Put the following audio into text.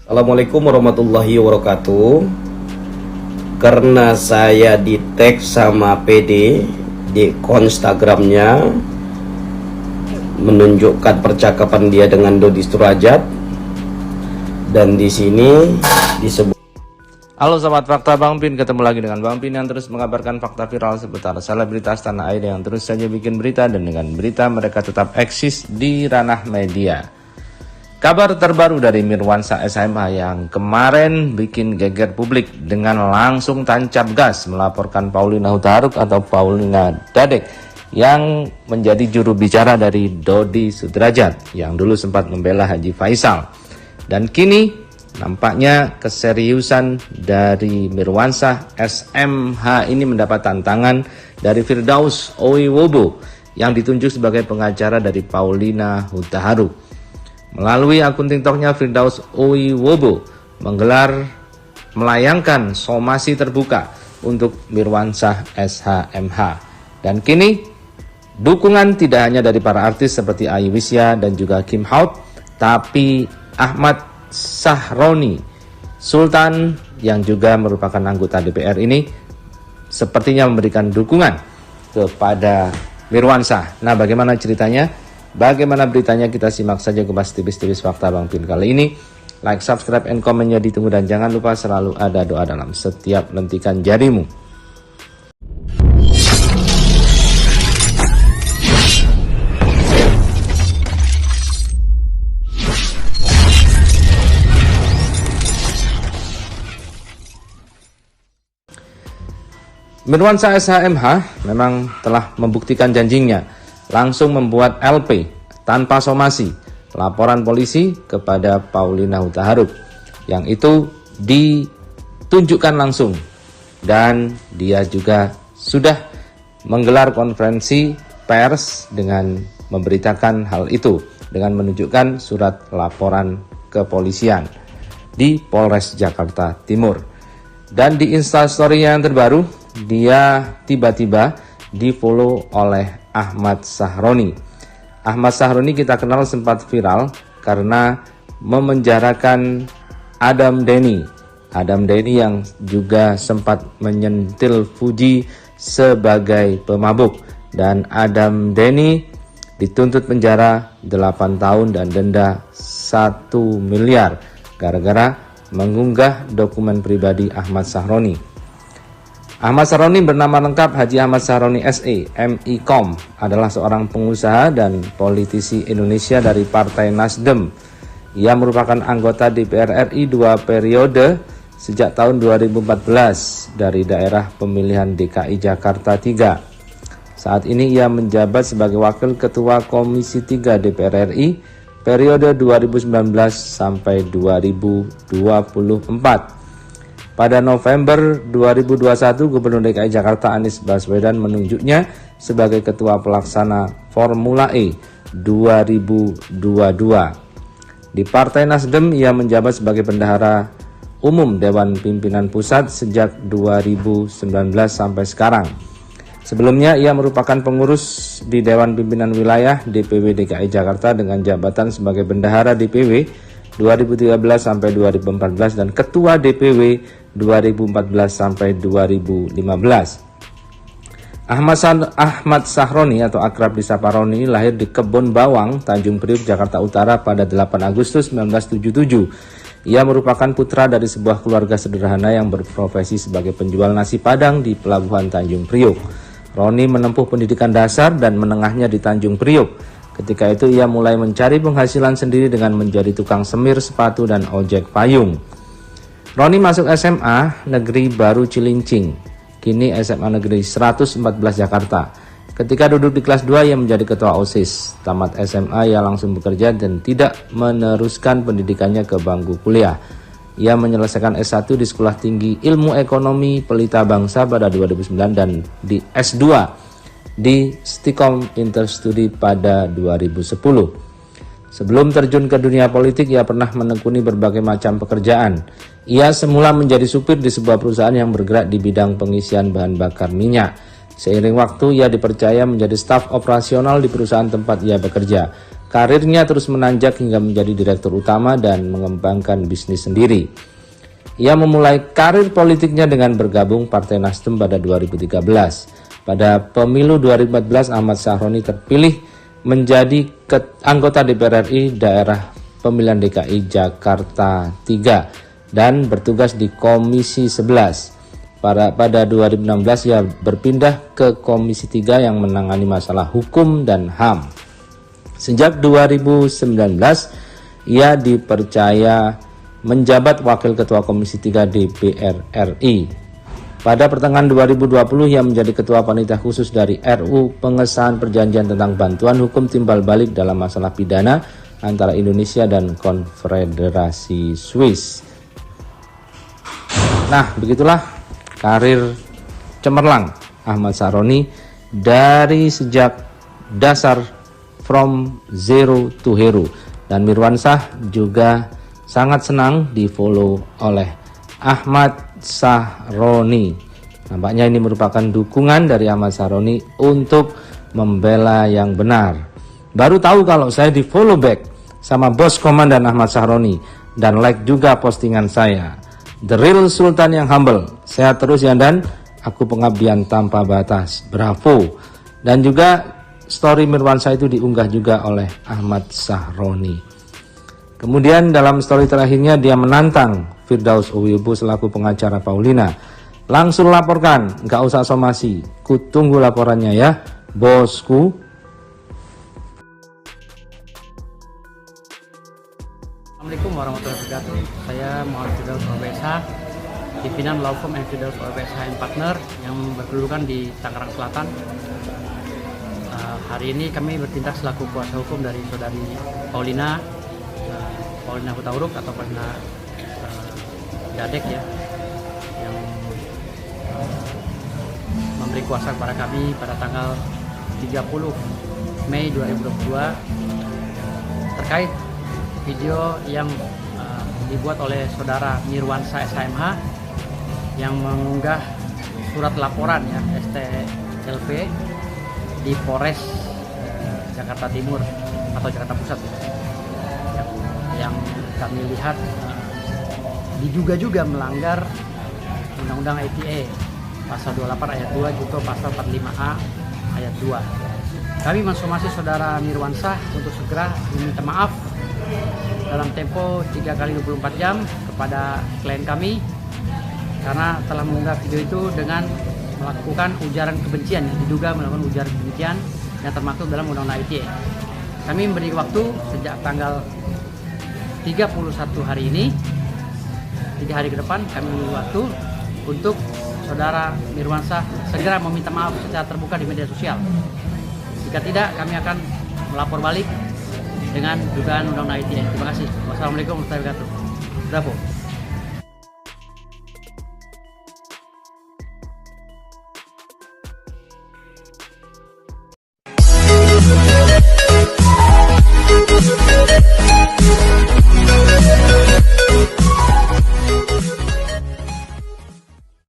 Assalamualaikum warahmatullahi wabarakatuh. Karena saya di tag sama PD di Instagramnya menunjukkan percakapan dia dengan Dodi Sudrajat, dan di sini disebut. Halo sahabat fakta, Bang Pin ketemu lagi dengan Bang Pin yang terus mengabarkan fakta viral seputar selebritas tanah air yang terus saja bikin berita, dan dengan berita mereka tetap eksis di ranah media. Kabar terbaru dari Mirwansyah SHMH yang kemarin bikin geger publik dengan langsung tancap gas melaporkan Paulina Hutaharuk atau Paulina Dadek yang menjadi juru bicara dari Dodi Sudrajat yang dulu sempat membela Haji Faisal. Dan kini nampaknya keseriusan dari Mirwansyah SHMH ini mendapat tantangan dari Firdaus Owiwobo yang ditunjuk sebagai pengacara dari Paulina Hutaharuk. Melalui akun TikToknya, Firdaus Owiwobo melayangkan somasi terbuka untuk Mirwansyah SHMH. Dan kini dukungan tidak hanya dari para artis seperti Ayu Wisya dan juga Kim Haut, tapi Ahmad Sahroni Sultan yang juga merupakan anggota DPR ini sepertinya memberikan dukungan kepada Mirwansyah. Nah, bagaimana ceritanya? Bagaimana beritanya? Kita simak saja kupas tipis-tipis fakta Bang Pin kali ini. Like, subscribe, and komennya ditunggu, dan jangan lupa selalu ada doa dalam setiap lentikan jarimu. Mirwansyah SHMH memang telah membuktikan janjinya, langsung membuat LP tanpa somasi laporan polisi kepada Paulina Hutaharuk, yang itu ditunjukkan langsung, dan dia juga sudah menggelar konferensi pers dengan memberitakan hal itu dengan menunjukkan surat laporan kepolisian di Polres Jakarta Timur. Dan di Instastory yang terbaru, dia tiba-tiba di-follow oleh Ahmad Sahroni. Ahmad Sahroni kita kenal sempat viral karena memenjarakan Adam Denny. Adam Denny yang juga sempat menyentil Fuji sebagai pemabuk. Dan Adam Denny dituntut penjara 8 tahun dan denda 1 miliar gara-gara mengunggah dokumen pribadi Ahmad Sahroni. Ahmad Sahroni bernama lengkap Haji Ahmad Sahroni SE, MIKOM, adalah seorang pengusaha dan politisi Indonesia dari Partai Nasdem. Ia merupakan anggota DPR RI 2 periode sejak tahun 2014 dari daerah pemilihan DKI Jakarta 3. Saat ini ia menjabat sebagai Wakil Ketua Komisi 3 DPR RI periode 2019 sampai 2024. Pada November 2021, Gubernur DKI Jakarta Anies Baswedan menunjuknya sebagai Ketua Pelaksana Formula E 2022. Di Partai Nasdem, ia menjabat sebagai Bendahara Umum Dewan Pimpinan Pusat sejak 2019 sampai sekarang. Sebelumnya, ia merupakan pengurus di Dewan Pimpinan Wilayah DPW DKI Jakarta dengan jabatan sebagai Bendahara DPW 2013 sampai 2014 dan Ketua DPW 2014 sampai 2015. Ahmad Sahroni atau akrab disapa Roni lahir di Kebon Bawang, Tanjung Priuk, Jakarta Utara pada 8 Agustus 1977. Ia merupakan putra dari sebuah keluarga sederhana yang berprofesi sebagai penjual nasi Padang di Pelabuhan Tanjung Priuk. Roni menempuh pendidikan dasar dan menengahnya di Tanjung Priuk. Ketika itu ia mulai mencari penghasilan sendiri dengan menjadi tukang semir sepatu dan ojek payung. Roni masuk SMA Negeri Baru Cilincing, kini SMA Negeri 114 Jakarta. Ketika duduk di kelas 2 ia menjadi ketua OSIS. Tamat SMA ia langsung bekerja dan tidak meneruskan pendidikannya ke bangku kuliah. Ia menyelesaikan S1 di Sekolah Tinggi Ilmu Ekonomi Pelita Bangsa pada 2009 dan di S2 di Stikom Interstudi pada 2010. Sebelum terjun ke dunia politik, ia pernah menekuni berbagai macam pekerjaan. Ia semula menjadi supir di sebuah perusahaan yang bergerak di bidang pengisian bahan bakar minyak. Seiring waktu, ia dipercaya menjadi staf operasional di perusahaan tempat ia bekerja. karirnya terus menanjak hingga menjadi direktur utama dan mengembangkan bisnis sendiri. Ia memulai karir politiknya dengan bergabung Partai Nasdem pada 2013. Pada pemilu 2014, Ahmad Sahroni terpilih menjadi anggota DPR RI daerah pemilihan DKI Jakarta 3 dan bertugas di Komisi 11. Pada 2016 ia berpindah ke Komisi 3 yang menangani masalah hukum dan HAM. Sejak 2019, ia dipercaya menjabat Wakil Ketua Komisi 3 DPR RI. Pada pertengahan 2020, ia menjadi Ketua Panitia Khusus dari RU Pengesahan Perjanjian tentang Bantuan Hukum Timbal Balik dalam masalah pidana antara Indonesia dan Konfederasi Swiss. Nah, begitulah karir cemerlang Ahmad Sahroni dari sejak dasar from zero to hero, dan Mirwansyah juga sangat senang di-follow oleh Ahmad Sahroni. Nampaknya ini merupakan dukungan dari Ahmad Sahroni untuk membela yang benar. Baru tahu kalau saya di-follow back sama bos komandan Ahmad Sahroni dan like juga postingan saya. The real Sultan yang humble. Sehat terus ya, dan aku pengabdian tanpa batas. Bravo. Dan juga story Mirwansyah itu diunggah juga oleh Ahmad Sahroni. Kemudian dalam story terakhirnya dia menantang Firdaus Uwibo selaku pengacara Paulina. Langsung laporkan, nggak usah somasi. Ku tunggu laporannya ya, bosku. Assalamualaikum warahmatullahi wabarakatuh. Saya Muhammad Firdaus OBSH, pimpinan Law Firm and Firdaus OBSH and Partner yang berkedudukan di Tangerang Selatan. Hari ini kami bertindak selaku kuasa hukum dari saudari Paulina Hutauruk atau Paulina Dadek ya, yang memberi kuasa kepada kami pada tanggal 30 Mei 2022 terkait video yang dibuat oleh saudara Mirwansyah SHMH yang mengunggah surat laporan ya STLP di Polres Jakarta Timur atau Jakarta Pusat ya, yang kami lihat diduga juga melanggar Undang-Undang ITE pasal 28 ayat 2 junto pasal 45A ayat 2. Kami mensomasi saudara Mirwansyah untuk segera meminta maaf dalam tempo 3 kali 24 jam kepada klien kami karena telah mengunggah video itu dengan melakukan ujaran kebencian, diduga melakukan ujaran kebencian yang termaktub dalam Undang-Undang ITE. Kami memberi waktu sejak tanggal 31 hari ini, 3 hari ke depan kami memberi waktu untuk saudara Mirwansyah segera meminta maaf secara terbuka di media sosial. Jika tidak, kami akan melapor balik dengan dugaan Undang-Undang ITE. Terima kasih. Wassalamualaikum warahmatullahi wabarakatuh. Bravo.